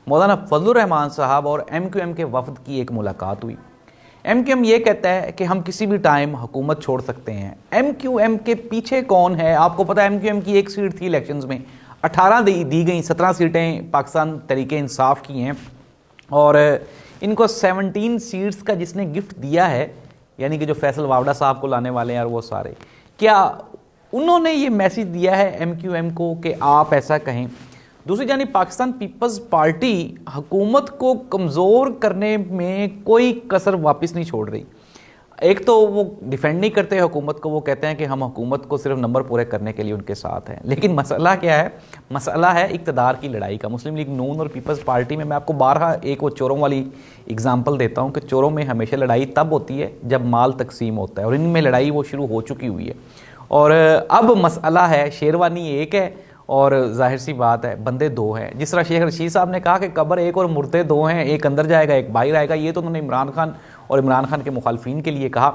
مولانا فضل الرحمان صاحب اور M Q M کے وفد کی ایک ملاقات ہوئی۔ ایم کیو ایم یہ کہتا ہے کہ ہم کسی بھی ٹائم حکومت چھوڑ سکتے ہیں۔ ایم کیو ایم کے پیچھے کون ہے؟ آپ کو پتہ ہے ایم کیو ایم کی ایک سیٹ تھی الیکشنز میں، 18 دی گئیں، 17 سیٹیں پاکستان تحریک انصاف کی ہیں، اور ان کو 17 سیٹس کا جس نے گفٹ دیا ہے، یعنی کہ جو فیصل واوڈا صاحب کو لانے والے ہیں اور وہ سارے، کیا انہوں نے یہ میسج دیا ہے ایم کیو ایم کو کہ آپ ایسا کہیں؟ دوسری جانب پاکستان پیپلز پارٹی حکومت کو کمزور کرنے میں کوئی کسر واپس نہیں چھوڑ رہی۔ ایک تو وہ ڈیفینڈ نہیں کرتے حکومت کو، وہ کہتے ہیں کہ ہم حکومت کو صرف نمبر پورے کرنے کے لیے ان کے ساتھ ہیں، لیکن مسئلہ کیا ہے؟ مسئلہ ہے اقتدار کی لڑائی کا۔ مسلم لیگ نون اور پیپلز پارٹی میں آپ کو بارہا ایک وہ چوروں والی اگزامپل دیتا ہوں کہ چوروں میں ہمیشہ لڑائی تب ہوتی ہے جب مال تقسیم ہوتا ہے، اور ان میں لڑائی وہ شروع ہو چکی ہوئی ہے، اور اب مسئلہ ہے شیروانی ایک ہے اور ظاہر سی بات ہے بندے دو ہیں۔ جس طرح شیخ رشید صاحب نے کہا کہ قبر ایک اور مردے دو ہیں، ایک اندر جائے گا ایک باہر آئے گا، یہ تو انہوں نے عمران خان اور عمران خان کے مخالفین کے لیے کہا۔